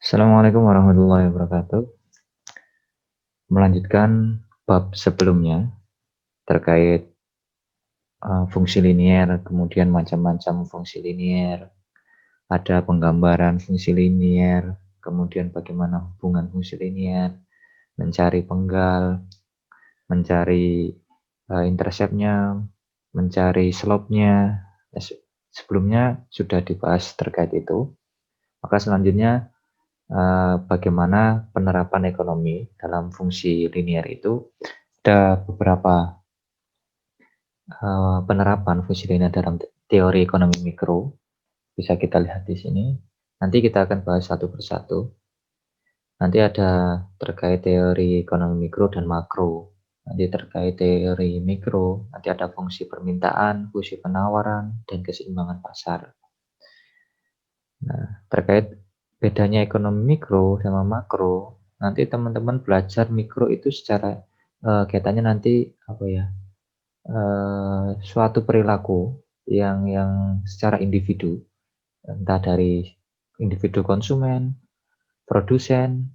Assalamualaikum warahmatullahi wabarakatuh. Melanjutkan bab sebelumnya terkait fungsi linier, kemudian macam-macam fungsi linier, ada penggambaran fungsi linier, kemudian bagaimana hubungan fungsi linier, mencari penggal, mencari interceptnya, mencari slope-nya. Sebelumnya sudah dibahas terkait itu. Maka selanjutnya bagaimana penerapan ekonomi dalam fungsi linier itu. Ada beberapa penerapan fungsi linier dalam teori ekonomi mikro, bisa kita lihat di sini. Nanti kita akan bahas satu persatu. Nanti ada terkait teori ekonomi mikro dan makro. Nanti terkait teori mikro, nanti ada fungsi permintaan, fungsi penawaran, dan keseimbangan pasar. Nah, terkait bedanya ekonomi mikro sama makro, nanti teman-teman belajar mikro itu secara kaitannya nanti apa ya? Suatu perilaku yang secara individu, entah dari individu konsumen, produsen,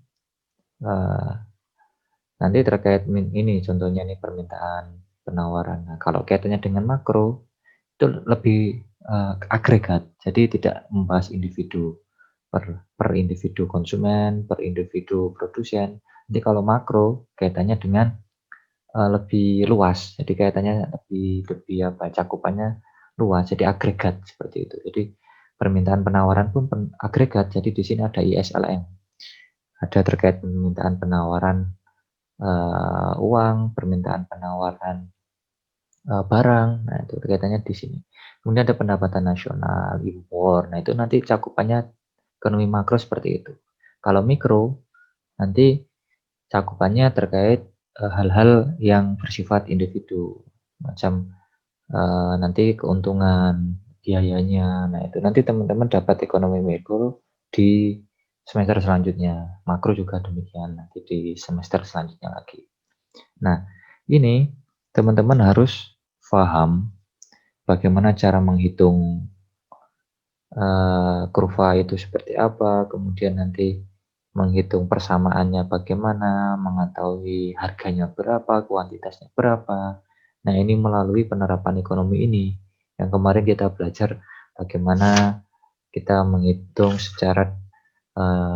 nanti terkait ini contohnya nih permintaan, penawaran. Nah, kalau kaitannya dengan makro itu lebih agregat, jadi tidak membahas individu per individu konsumen, per individu produsen. Nanti kalau makro kaitannya dengan lebih luas, jadi kaitannya lebih apa, cakupannya luas, jadi agregat seperti itu. Jadi permintaan penawaran pun agregat, jadi di sini ada ISLM, ada terkait permintaan penawaran uang, permintaan penawaran barang, nah itu kaitannya di sini. Kemudian ada pendapatan nasional, impor, nah itu nanti cakupannya ekonomi makro seperti itu. Kalau mikro, nanti cakupannya terkait hal-hal yang bersifat individu, macam nanti keuntungan, biayanya. Nah, itu nanti teman-teman dapat ekonomi mikro di semester selanjutnya. Makro juga demikian, nanti di semester selanjutnya lagi. Nah, ini teman-teman harus paham bagaimana cara menghitung kurva itu seperti apa, kemudian nanti menghitung persamaannya bagaimana, mengetahui harganya berapa, kuantitasnya berapa. Nah, ini melalui penerapan ekonomi ini. Yang kemarin kita belajar bagaimana kita menghitung secara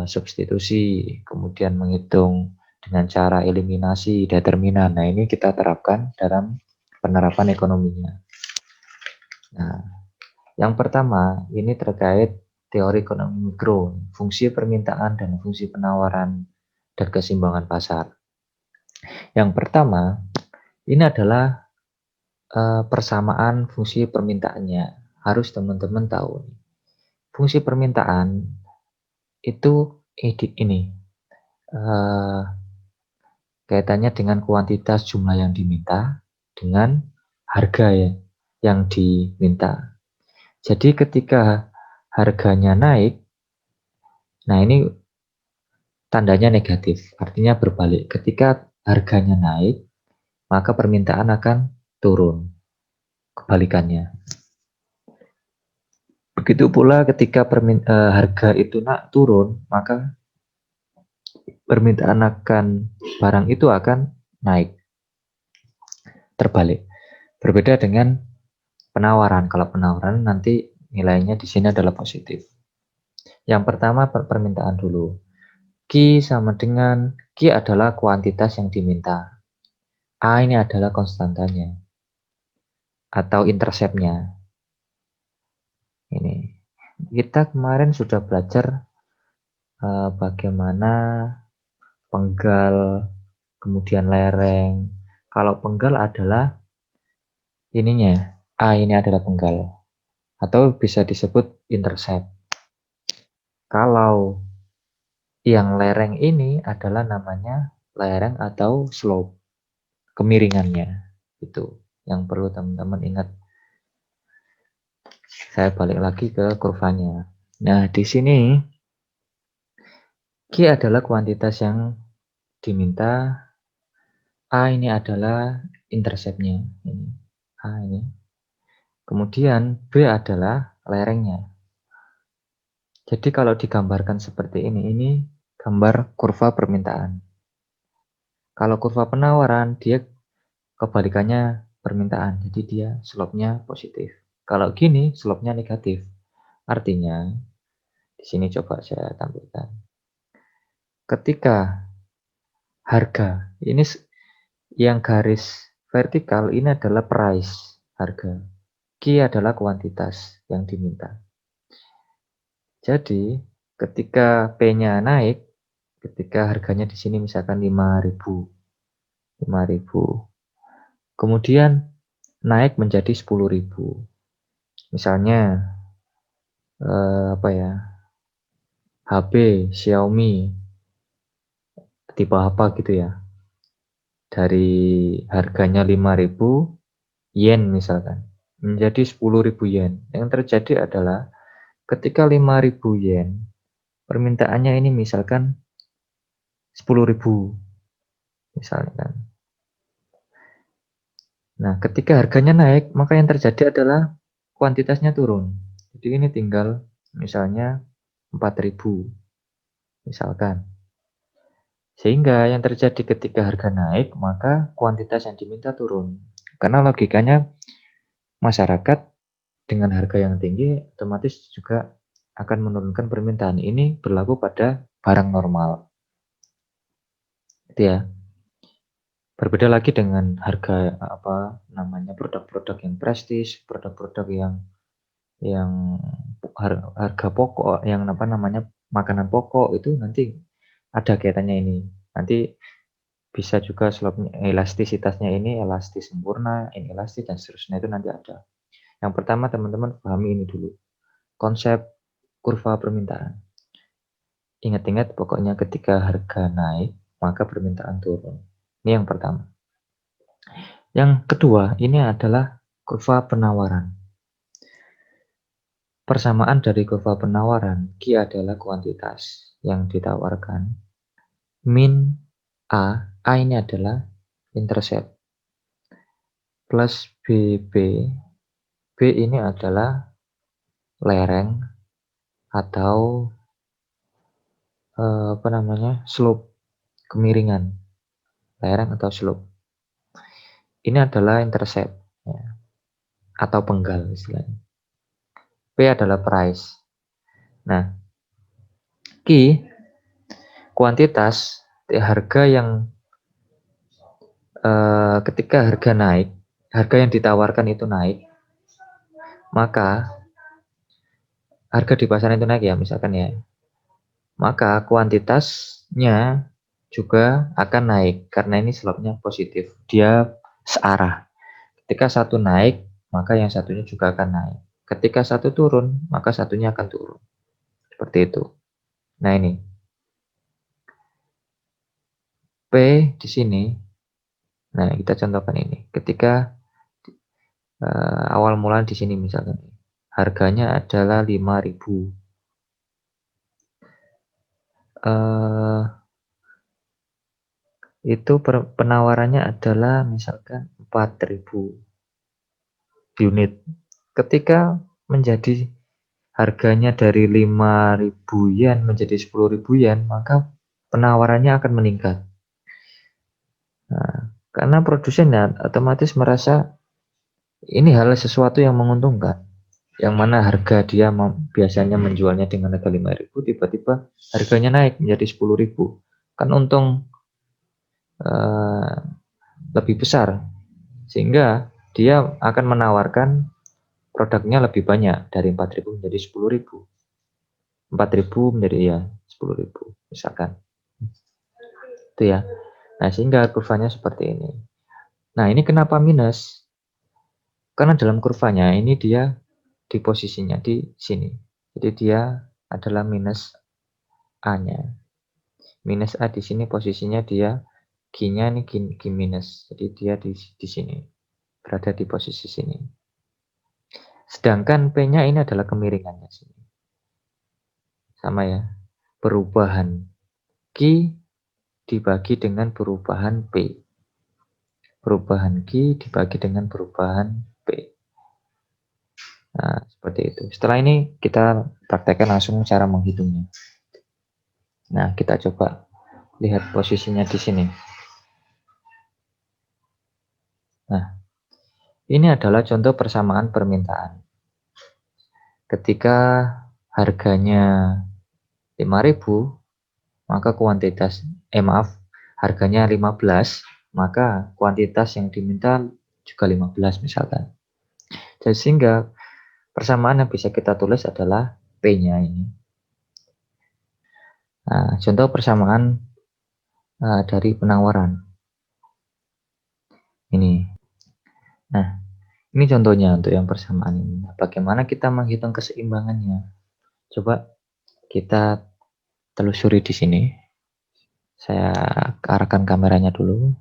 substitusi, kemudian menghitung dengan cara eliminasi, determinan. Nah, ini kita terapkan dalam penerapan ekonominya. Nah, yang pertama, ini terkait teori ekonomi mikro, fungsi permintaan dan fungsi penawaran dan keseimbangan pasar. Yang pertama, ini adalah persamaan fungsi permintaannya. Harus teman-teman tahu. Fungsi permintaan itu ini kaitannya dengan kuantitas jumlah yang diminta dengan harga ya, yang diminta. Jadi ketika harganya naik, nah ini tandanya negatif, artinya berbalik. Ketika harganya naik, maka permintaan akan turun, kebalikannya. Begitu pula ketika harga itu turun, maka permintaan akan barang itu akan naik, terbalik. Berbeda dengan penawaran. Kalau penawaran nanti nilainya di sini adalah positif. Yang pertama permintaan dulu. Q sama dengan Q adalah kuantitas yang diminta. A ini adalah konstantanya atau interceptnya. Ini kita kemarin sudah belajar bagaimana penggal, kemudian lereng. Kalau penggal adalah ininya, A ini adalah penggal atau bisa disebut intercept. Kalau yang lereng ini adalah namanya lereng atau slope, kemiringannya. Itu yang perlu teman-teman ingat. Saya balik lagi ke kurvanya. Nah, di sini Q adalah kuantitas yang diminta, A ini adalah interceptnya. Ini A ini. Kemudian B adalah lerengnya. Jadi kalau digambarkan seperti ini gambar kurva permintaan. Kalau kurva penawaran, dia kebalikannya permintaan. Jadi dia slope-nya positif. Kalau gini, slope-nya negatif. Artinya, di sini coba saya tampilkan. Ketika harga, ini yang garis vertikal ini adalah price, harga. Q adalah kuantitas yang diminta. Jadi, ketika P-nya naik, ketika harganya di sini misalkan 5.000, kemudian naik menjadi 10.000. Misalnya apa ya? HP Xiaomi tipe apa gitu ya. Dari harganya 5.000 yen misalkan menjadi 10.000 yen. Yang terjadi adalah ketika 5.000 yen permintaannya ini misalkan 10.000 misalkan. Nah, ketika harganya naik, maka yang terjadi adalah kuantitasnya turun. Jadi ini tinggal misalnya 4.000 misalkan. Sehingga yang terjadi ketika harga naik, maka kuantitas yang diminta turun. Karena logikanya masyarakat dengan harga yang tinggi otomatis juga akan menurunkan permintaan. Ini berlaku pada barang normal. Itu ya. Berbeda lagi dengan harga produk-produk yang prestis, produk-produk yang harga pokok, yang makanan pokok itu nanti ada kaitannya ini. Nanti bisa juga slope elastisitasnya ini elastis sempurna, inelastis dan seterusnya itu nanti ada. Yang pertama teman-teman pahami ini dulu. Konsep kurva permintaan. Ingat-ingat pokoknya ketika harga naik, maka permintaan turun. Ini yang pertama. Yang kedua, ini adalah kurva penawaran. Persamaan dari kurva penawaran, Q adalah kuantitas yang ditawarkan. Min A ini adalah intercept. Plus BB, B ini adalah lereng atau slope, kemiringan, lereng atau slope. Ini adalah intercept ya, atau penggal istilahnya. P adalah price. Nah, Q kuantitas harga yang ketika harga naik, harga yang ditawarkan itu naik, maka harga di pasaran itu naik ya misalkan ya, maka kuantitasnya juga akan naik karena ini slope-nya positif, dia searah. Ketika satu naik, maka yang satunya juga akan naik. Ketika satu turun, maka satunya akan turun. Seperti itu. Nah ini P di sini. Nah kita contohkan ini. Ketika awal mula di sini misalkan harganya adalah 5.000. Itu penawarannya adalah misalkan 4.000 unit. Ketika menjadi harganya dari 5.000 yen menjadi 10.000 yen, maka penawarannya akan meningkat. Nah, karena produsen otomatis merasa ini hal sesuatu yang menguntungkan. Yang mana harga dia biasanya menjualnya dengan harga 5.000, tiba-tiba harganya naik menjadi 10.000. Kan untung lebih besar. Sehingga dia akan menawarkan produknya lebih banyak dari 4.000 menjadi 10.000. 4.000 menjadi ya 10.000 misalkan. Itu ya. Nah, sehingga kurvanya seperti ini. Nah, ini kenapa minus? Karena dalam kurvanya ini dia di posisinya di sini. Jadi dia adalah minus A-nya. Minus A di sini posisinya dia Q-nya ini Q minus. Jadi dia di sini. Berada di posisi sini. Sedangkan P-nya ini adalah kemiringannya sini. Sama ya. Perubahan Q dibagi dengan perubahan P. Perubahan Q dibagi dengan perubahan P. Nah, seperti itu. Setelah ini kita praktekkan langsung cara menghitungnya. Nah, kita coba lihat posisinya di sini. Nah, ini adalah contoh persamaan permintaan. Ketika harganya 5.000, maka harganya 15, maka kuantitas yang diminta juga 15 misalkan. Jadi sehingga persamaan yang bisa kita tulis adalah P-nya ini. Nah, contoh persamaan dari penawaran. Ini. Nah, ini contohnya untuk yang persamaan ini. Bagaimana kita menghitung keseimbangannya? Coba kita telusuri di sini. Saya arahkan kameranya dulu.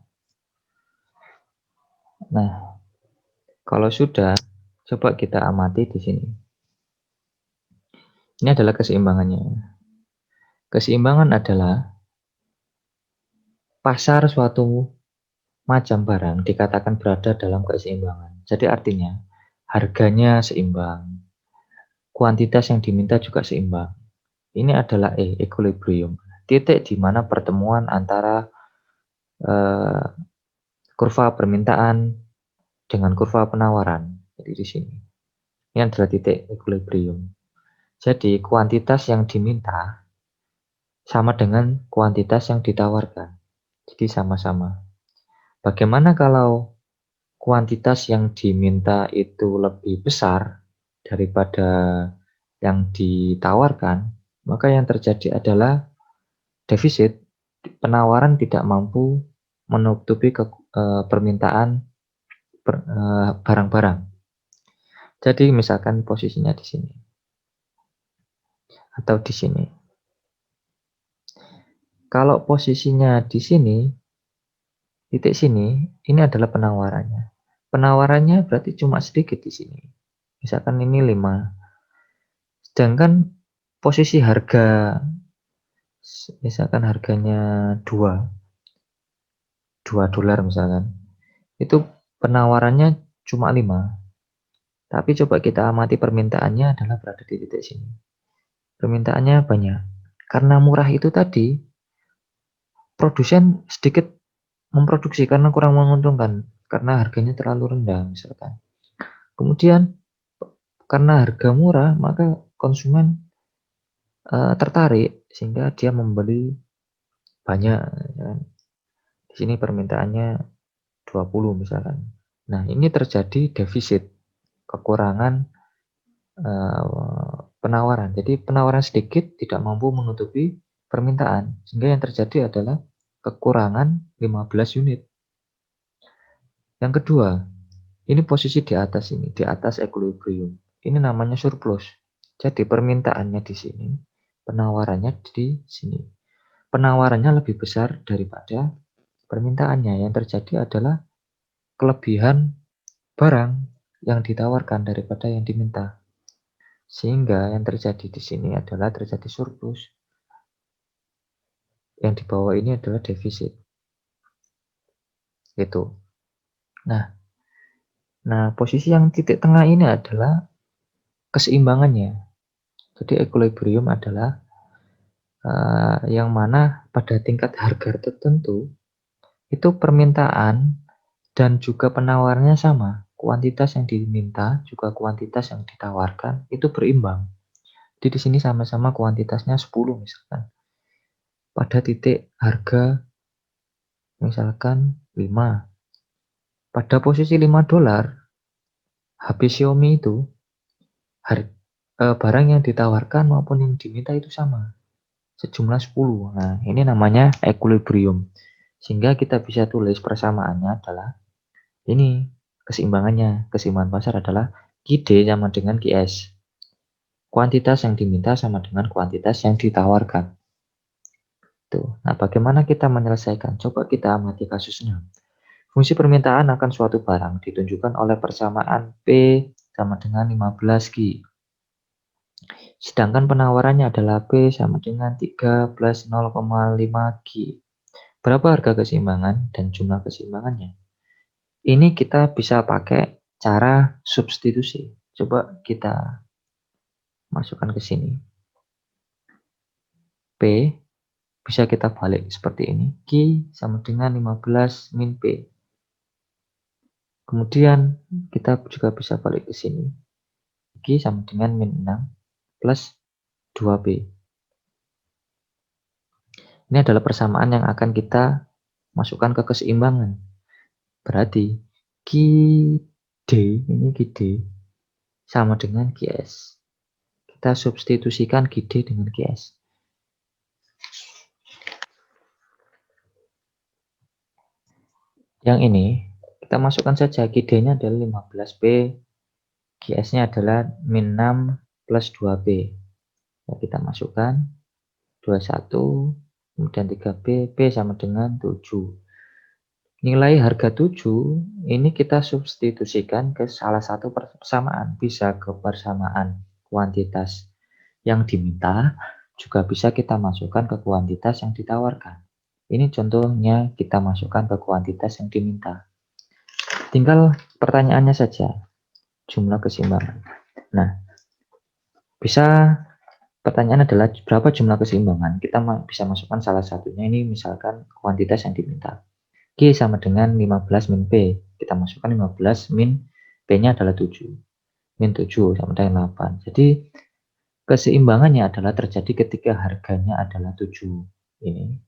Nah, kalau sudah, coba kita amati di sini. Ini adalah keseimbangannya. Keseimbangan adalah pasar suatu macam barang dikatakan berada dalam keseimbangan. Jadi artinya harganya seimbang, kuantitas yang diminta juga seimbang. Ini adalah equilibrium, titik di mana pertemuan antara kurva permintaan dengan kurva penawaran. Jadi di sini. Ini adalah titik equilibrium. Jadi kuantitas yang diminta sama dengan kuantitas yang ditawarkan. Jadi sama-sama. Bagaimana kalau kuantitas yang diminta itu lebih besar daripada yang ditawarkan, maka yang terjadi adalah defisit. Penawaran tidak mampu menutupi permintaan barang-barang. Jadi misalkan posisinya di sini atau di sini. Kalau posisinya di sini, titik sini, ini adalah penawarannya. Penawarannya berarti cuma sedikit di sini. Misalkan ini 5. Sedangkan posisi harga, misalkan harganya 2 dolar misalkan. Itu penawarannya cuma 5. Tapi coba kita amati permintaannya adalah berada di titik sini. Permintaannya banyak. Karena murah itu tadi, produsen sedikit memproduksi karena kurang menguntungkan. Karena harganya terlalu rendah misalkan. Kemudian karena harga murah, maka konsumen tertarik sehingga dia membeli banyak. Di sini permintaannya 20 misalkan. Nah, ini terjadi defisit, kekurangan penawaran. Jadi penawaran sedikit tidak mampu menutupi permintaan, sehingga yang terjadi adalah kekurangan 15 unit. Yang kedua, ini posisi di atas ini, di atas equilibrium. Ini namanya surplus. Jadi permintaannya di sini, penawarannya di sini. Penawarannya lebih besar daripada permintaannya. Yang terjadi adalah kelebihan barang yang ditawarkan daripada yang diminta. Sehingga yang terjadi di sini adalah terjadi surplus. Yang di bawah ini adalah defisit. Gitu. Nah, posisi yang titik tengah ini adalah keseimbangannya. Jadi equilibrium adalah yang mana pada tingkat harga tertentu itu permintaan dan juga penawarannya sama. Kuantitas yang diminta juga kuantitas yang ditawarkan itu berimbang. Jadi di sini sama-sama kuantitasnya 10 misalkan. Pada titik harga misalkan 5. Pada posisi 5 dolar, HP Xiaomi itu barang yang ditawarkan maupun yang diminta itu sama. Sejumlah 10. Nah, ini namanya equilibrium. Sehingga kita bisa tulis persamaannya adalah ini keseimbangannya. Keseimbangan pasar adalah QD sama dengan QS. Kuantitas yang diminta sama dengan kuantitas yang ditawarkan. Tuh. Nah, bagaimana kita menyelesaikan? Coba kita amati kasusnya. Fungsi permintaan akan suatu barang ditunjukkan oleh persamaan P sama dengan 15 Q. Sedangkan penawarannya adalah P sama dengan 3 plus 0,5 Q. Berapa harga keseimbangan dan jumlah keseimbangannya? Ini kita bisa pakai cara substitusi. Coba kita masukkan ke sini. P bisa kita balik seperti ini. Q sama dengan 15 min P. Kemudian kita juga bisa balik ke sini. Q sama dengan min 6 plus 2P. Ini adalah persamaan yang akan kita masukkan ke keseimbangan. Berarti QD, ini QD sama dengan QS. Kita substitusikan QD dengan QS. Yang ini kita masukkan saja, QD-nya adalah 15P, QS-nya adalah min 6 plus 2P. Ya, kita masukkan 21, kemudian 3P, P sama dengan 7. Nilai harga 7 ini kita substitusikan ke salah satu persamaan, bisa ke persamaan kuantitas yang diminta, juga bisa kita masukkan ke kuantitas yang ditawarkan. Ini contohnya kita masukkan ke kuantitas yang diminta. Tinggal pertanyaannya saja, jumlah keseimbangan. Nah, pertanyaan adalah berapa jumlah keseimbangan? Kita bisa masukkan salah satunya, ini misalkan kuantitas yang diminta. Q sama dengan 15 min P. Kita masukkan 15 min P-nya adalah 7. Min 7 sama dengan 8. Jadi keseimbangannya adalah terjadi ketika harganya adalah 7. Ini.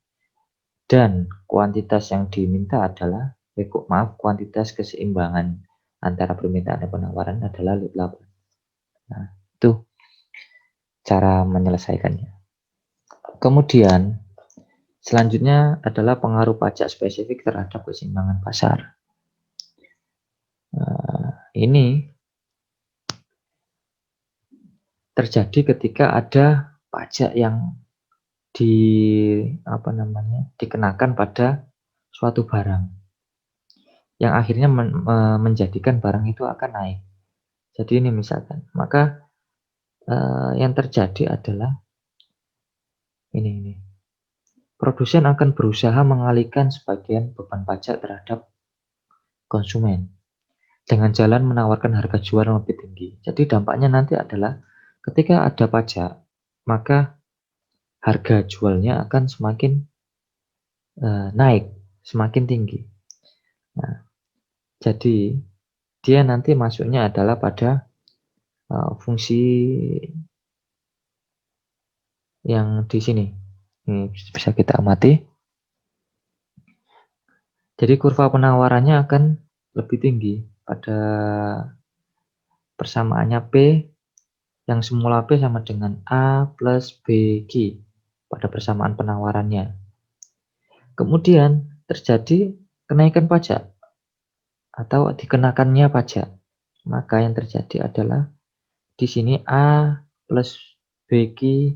Dan kuantitas yang diminta adalah, kuantitas keseimbangan antara permintaan dan penawaran adalah 8. Nah, itu cara menyelesaikannya. Kemudian selanjutnya adalah pengaruh pajak spesifik terhadap keseimbangan pasar. Ini terjadi ketika ada pajak yang dikenakan pada suatu barang, yang akhirnya menjadikan barang itu akan naik. Jadi ini misalkan, maka yang terjadi adalah ini. Produsen akan berusaha mengalihkan sebagian beban pajak terhadap konsumen dengan jalan menawarkan harga jual yang lebih tinggi. Jadi dampaknya nanti adalah ketika ada pajak, maka harga jualnya akan semakin naik, semakin tinggi. Nah, jadi dia nanti masuknya adalah pada fungsi yang di sini. Ini bisa kita amati. Jadi kurva penawarannya akan lebih tinggi pada persamaannya P yang semula P sama dengan A plus BQ pada persamaan penawarannya. Kemudian terjadi kenaikan pajak atau dikenakannya pajak. Maka yang terjadi adalah di sini A plus BQ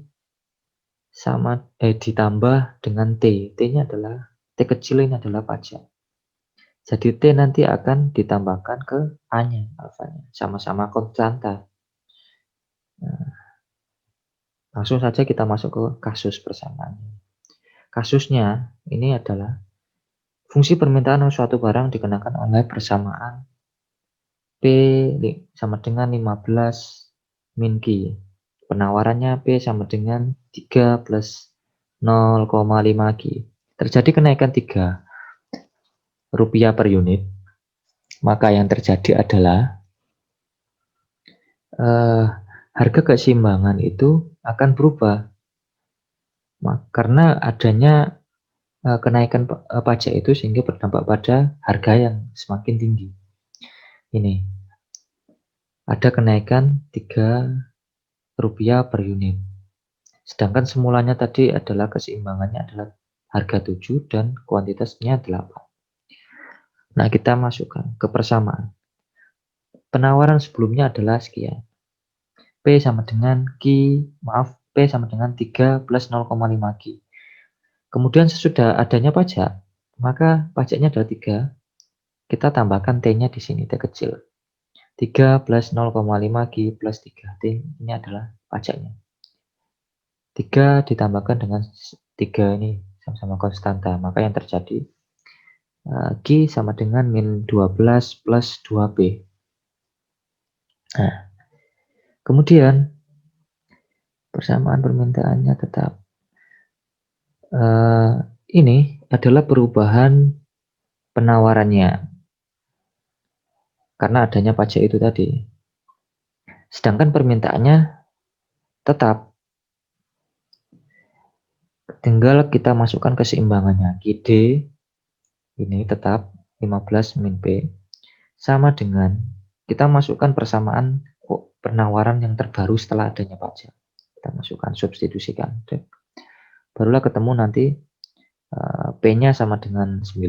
sama ditambah dengan T. T-nya adalah T kecil, ini adalah pajak. Jadi T nanti akan ditambahkan ke A-nya, alfanya, sama-sama konstanta. Nah, langsung saja kita masuk ke kasus persamaannya. Kasusnya ini adalah fungsi permintaan suatu barang dikenakan oleh persamaan P sama dengan 15 min Q. Penawarannya P sama dengan 3 plus 0,5 Q. Terjadi kenaikan 3 rupiah per unit, maka yang terjadi adalah harga keseimbangan itu akan berubah karena adanya kenaikan pajak itu, sehingga berdampak pada harga yang semakin tinggi. Ini ada kenaikan 3 rupiah per unit, sedangkan semulanya tadi adalah keseimbangannya adalah harga 7 dan kuantitasnya 8. Nah, kita masukkan ke persamaan. Penawaran sebelumnya adalah sekian. P sama dengan P sama dengan 3 plus 0,5 Q. Kemudian sesudah adanya pajak, maka pajaknya adalah 3. Kita tambahkan T-nya di sini, T kecil. 3 plus 0,5 Q plus 3. T ini adalah pajaknya. 3 ditambahkan dengan 3 ini sama-sama konstanta. Maka yang terjadi Q sama dengan min 12 plus 2P. Nah, Kemudian persamaan permintaannya tetap. Ini adalah perubahan penawarannya karena adanya pajak itu tadi. Sedangkan permintaannya tetap. Tinggal kita masukkan keseimbangannya. QD ini tetap 15 min P sama dengan kita masukkan persamaan penawaran yang terbaru setelah adanya pajak. Kita masukkan, substitusikan. Barulah ketemu nanti P-nya sama dengan 9.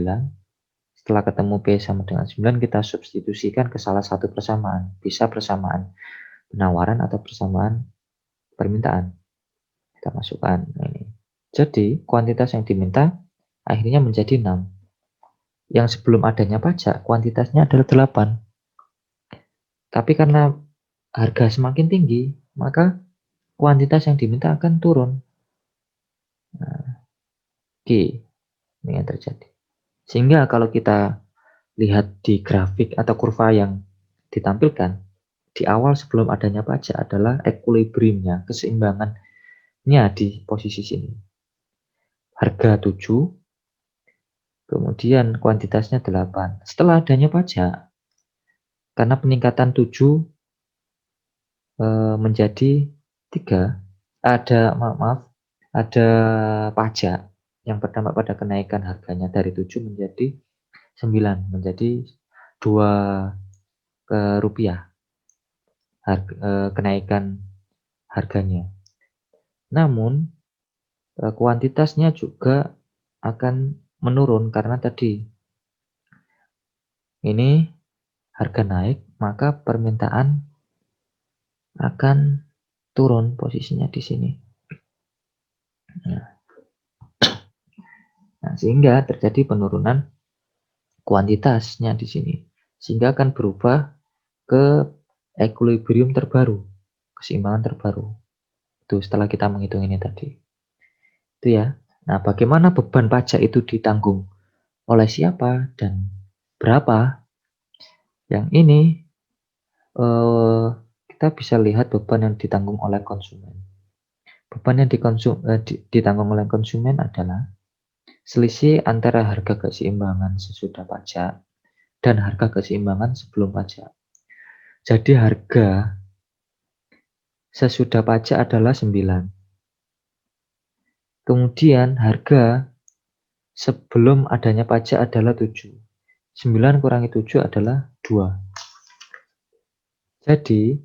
Setelah ketemu P sama dengan 9, kita substitusikan ke salah satu persamaan. Bisa persamaan penawaran atau persamaan permintaan. Kita masukkan ini. Jadi, kuantitas yang diminta akhirnya menjadi 6. Yang sebelum adanya pajak, kuantitasnya adalah 8. Tapi karena harga semakin tinggi, maka kuantitas yang diminta akan turun. Nah, ini yang terjadi. Sehingga kalau kita lihat di grafik atau kurva yang ditampilkan, di awal sebelum adanya pajak adalah equilibriumnya, keseimbangannya di posisi sini. Harga 7, kemudian kuantitasnya 8. Setelah adanya pajak, karena peningkatan 7 menjadi 3, ada pajak yang berdampak pada kenaikan harganya dari 7 menjadi 9, menjadi 2 rupiah kenaikan harganya. Namun kuantitasnya juga akan menurun karena tadi ini harga naik, maka permintaan akan turun posisinya di sini. Nah, sehingga terjadi penurunan kuantitasnya di sini, sehingga akan berubah ke equilibrium terbaru, keseimbangan terbaru. Itu setelah kita menghitung ini tadi. Itu ya. Nah, bagaimana beban pajak itu ditanggung oleh siapa dan berapa? Yang ini kita bisa lihat beban yang ditanggung oleh konsumen. Beban yang ditanggung oleh konsumen adalah selisih antara harga keseimbangan sesudah pajak dan harga keseimbangan sebelum pajak. Jadi harga sesudah pajak adalah 9. Kemudian harga sebelum adanya pajak adalah 7. 9 kurangi 7 adalah 2. Jadi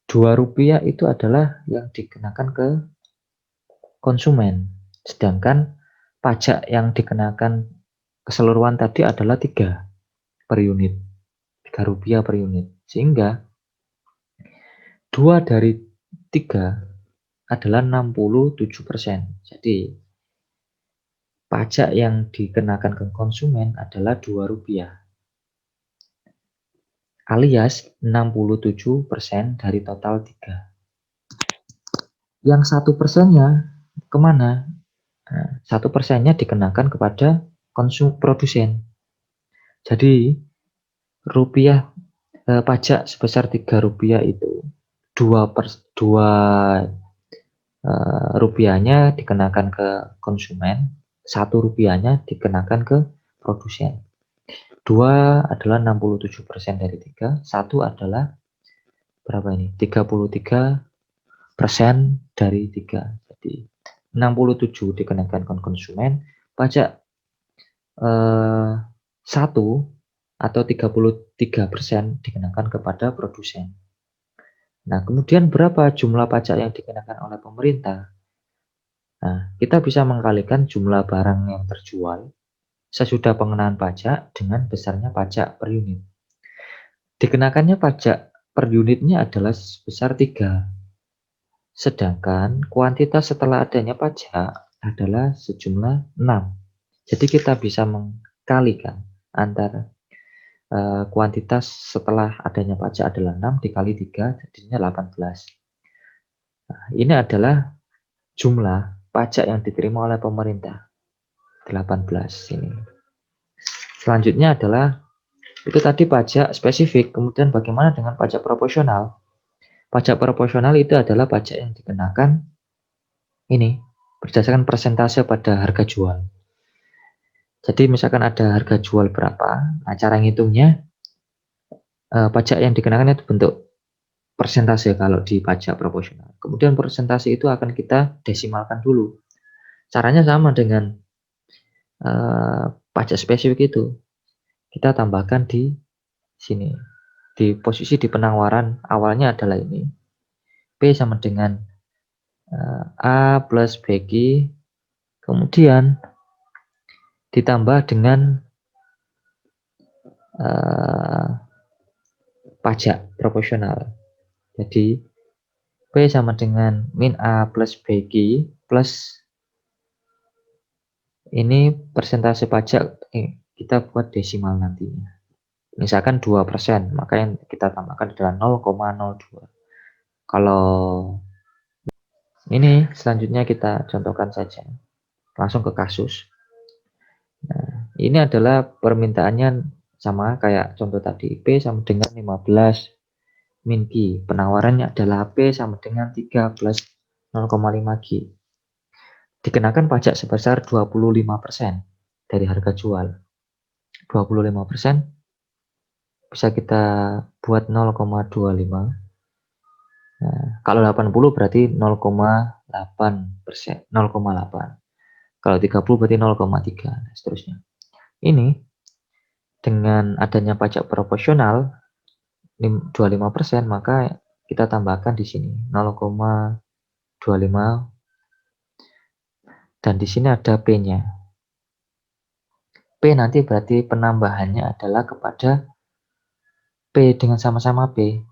2 rupiah itu adalah yang dikenakan ke konsumen. Sedangkan pajak yang dikenakan keseluruhan tadi adalah 3 per unit. 3 rupiah per unit. Sehingga 2 dari 3 adalah 67%. Jadi pajak yang dikenakan ke konsumen adalah 2 rupiah. Alias 67% dari total 3. Yang 1%-nya kemana? 1%-nya dikenakan kepada produsen. Jadi rupiah pajak sebesar 3 rupiah itu 2 rupiahnya dikenakan ke konsumen, 1 rupiahnya dikenakan ke produsen. 2 adalah 67% dari 3, 1 adalah berapa ini? 33% dari 3. Jadi 67 dikenakan ke konsumen, pajak 1 atau 33% dikenakan kepada produsen. Nah, kemudian berapa jumlah pajak yang dikenakan oleh pemerintah? Nah, kita bisa mengkalikan jumlah barang yang terjual sesudah pengenaan pajak dengan besarnya pajak per unit. Dikenakannya pajak per unitnya adalah sebesar 3. Sedangkan kuantitas setelah adanya pajak adalah sejumlah 6. Jadi kita bisa mengkalikan antara kuantitas setelah adanya pajak adalah 6 dikali 3 jadinya 18. Nah, ini adalah jumlah pajak yang diterima oleh pemerintah. 18 ini. Selanjutnya adalah itu tadi pajak spesifik, kemudian bagaimana dengan pajak proporsional? Pajak proporsional itu adalah pajak yang dikenakan ini berdasarkan persentase pada harga jual. Jadi misalkan ada harga jual berapa, nah cara ngitungnya pajak yang dikenakan itu bentuk persentase kalau di pajak proporsional. Kemudian persentase itu akan kita desimalkan dulu. Caranya sama dengan pajak spesifik itu. Kita tambahkan di sini. Di posisi di penawaran awalnya adalah ini. P sama dengan A plus BQ, kemudian ditambah dengan pajak proporsional. Jadi P sama dengan min A plus BQ plus ini persentase pajak kita buat desimal nantinya. Misalkan 2%, maka yang kita tambahkan adalah 0,02. Kalau ini selanjutnya kita contohkan saja. Langsung ke kasus. Nah, ini adalah permintaannya sama kayak contoh tadi. P sama dengan 15 min Q. Penawarannya adalah P sama dengan 3 plus 0,5 Q. Dikenakan pajak sebesar 25% dari harga jual. 25% bisa kita buat 0,25. Nah, kalau 80 berarti 0,8%, 0,8. Kalau 30 berarti 0,3, dan seterusnya. Ini dengan adanya pajak proporsional 25%, maka kita tambahkan di sini 0,25 dan di sini ada P-nya. P nanti berarti penambahannya adalah kepada P dengan sama-sama P.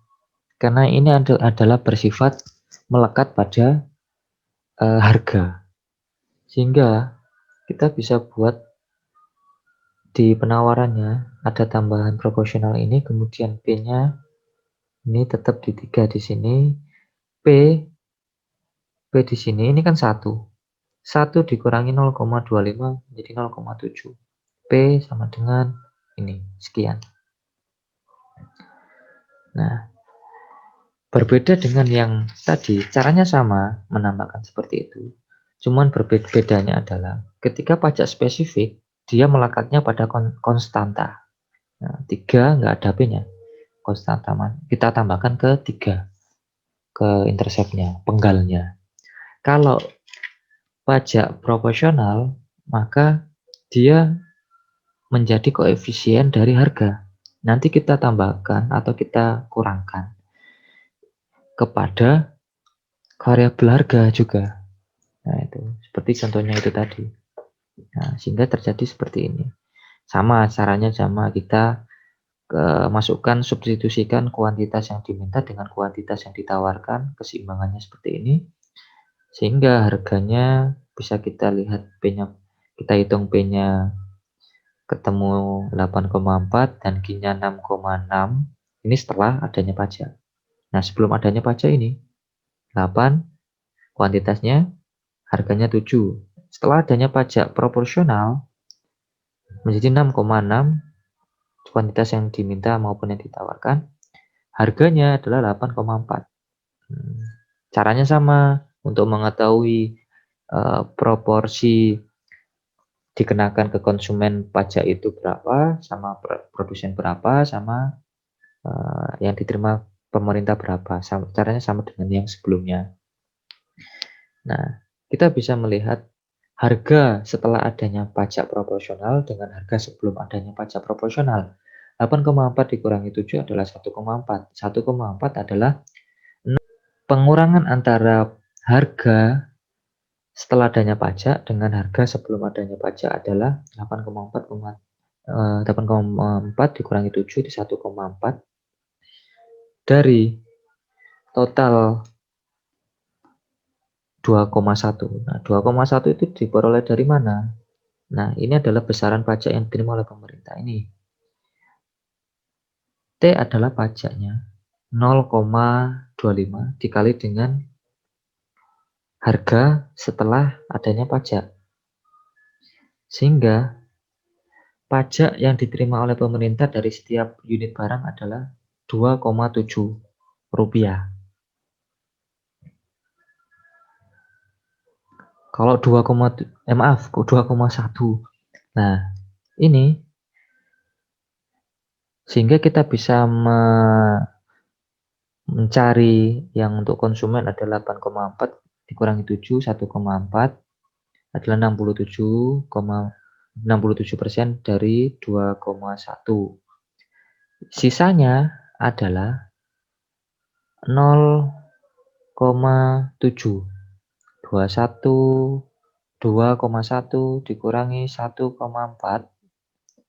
Karena ini adalah bersifat melekat pada harga. Sehingga kita bisa buat di penawarannya ada tambahan proporsional ini, kemudian P-nya ini tetap di 3 di sini. P di sini ini kan 1. 1 dikurangi 0,25 menjadi 0,7. P sama dengan ini, sekian. Nah, berbeda dengan yang tadi, caranya sama, menambahkan seperti itu. Cuman bedanya adalah ketika pajak spesifik, dia melekatnya pada konstanta. Nah, 3 nggak ada P-nya. Konstanta kita tambahkan ke 3, ke interceptnya, penggalnya. Kalau pajak proporsional, maka dia menjadi koefisien dari harga. Nanti kita tambahkan atau kita kurangkan kepada variabel harga juga. Nah, itu seperti contohnya itu tadi. Nah, sehingga terjadi seperti ini. Sama caranya, sama kita masukkan, substitusikan kuantitas yang diminta dengan kuantitas yang ditawarkan, keseimbangannya seperti ini, sehingga harganya bisa kita lihat P-nya, kita hitung P-nya ketemu 8,4 dan Q-nya 6,6. Ini setelah adanya pajak. Nah, sebelum adanya pajak ini 8, kuantitasnya, harganya 7. Setelah adanya pajak proporsional menjadi 6,6, kuantitas yang diminta maupun yang ditawarkan, harganya adalah 8,4. Caranya sama, untuk mengetahui proporsi dikenakan ke konsumen pajak itu berapa, sama produsen berapa, sama yang diterima pemerintah berapa. Caranya sama dengan yang sebelumnya. Nah, kita bisa melihat harga setelah adanya pajak proporsional dengan harga sebelum adanya pajak proporsional. 8,4 dikurangi 7 adalah 1,4. 1,4 adalah pengurangan antara harga setelah adanya pajak dengan harga sebelum adanya pajak adalah 8,4 dikurangi 7 di 1,4 dari total 2,1. Nah, 2,1 itu diperoleh dari mana? Nah, ini adalah besaran pajak yang diterima oleh pemerintah ini. T adalah pajaknya 0,25 dikali dengan harga setelah adanya pajak. Sehingga pajak yang diterima oleh pemerintah dari setiap unit barang adalah 2,7 rupiah. Kalau 2,1. Nah, ini sehingga kita bisa mencari yang untuk konsumen adalah 8,4 dikurangi 7, 1,4 adalah 67% dari 2,1. Sisanya adalah 0,7. 2,1 dikurangi 1,4,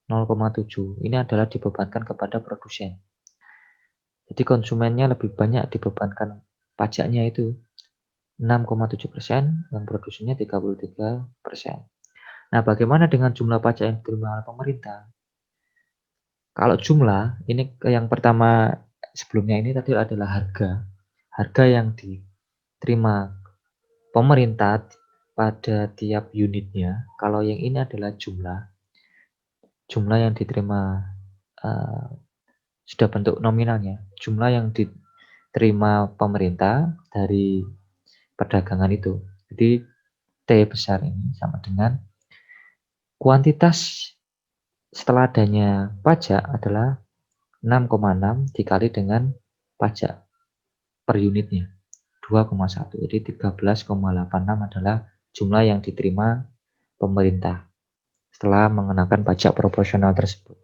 0,7. Ini adalah dibebankan kepada produsen. Jadi konsumennya lebih banyak dibebankan pajaknya itu 6,7%, yang produsennya 33%. Nah, bagaimana dengan jumlah pajak yang diterima oleh pemerintah? Kalau jumlah, ini yang pertama sebelumnya ini tadi adalah harga yang diterima pemerintah pada tiap unitnya. Kalau yang ini adalah jumlah yang diterima sudah bentuk nominalnya, jumlah yang diterima pemerintah dari perdagangan itu. Jadi T besar ini sama dengan kuantitas setelah adanya pajak adalah 6,6 dikali dengan pajak per unitnya 2,1. Jadi 13,86 adalah jumlah yang diterima pemerintah setelah mengenakan pajak proporsional tersebut.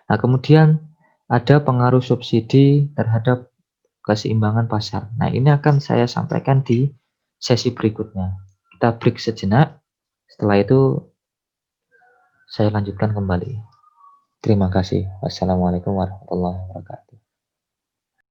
Nah, kemudian ada pengaruh subsidi terhadap keseimbangan pasar. Nah, ini akan saya sampaikan di sesi berikutnya. Kita break sejenak. Setelah itu saya lanjutkan kembali. Terima kasih. Wassalamualaikum warahmatullahi wabarakatuh.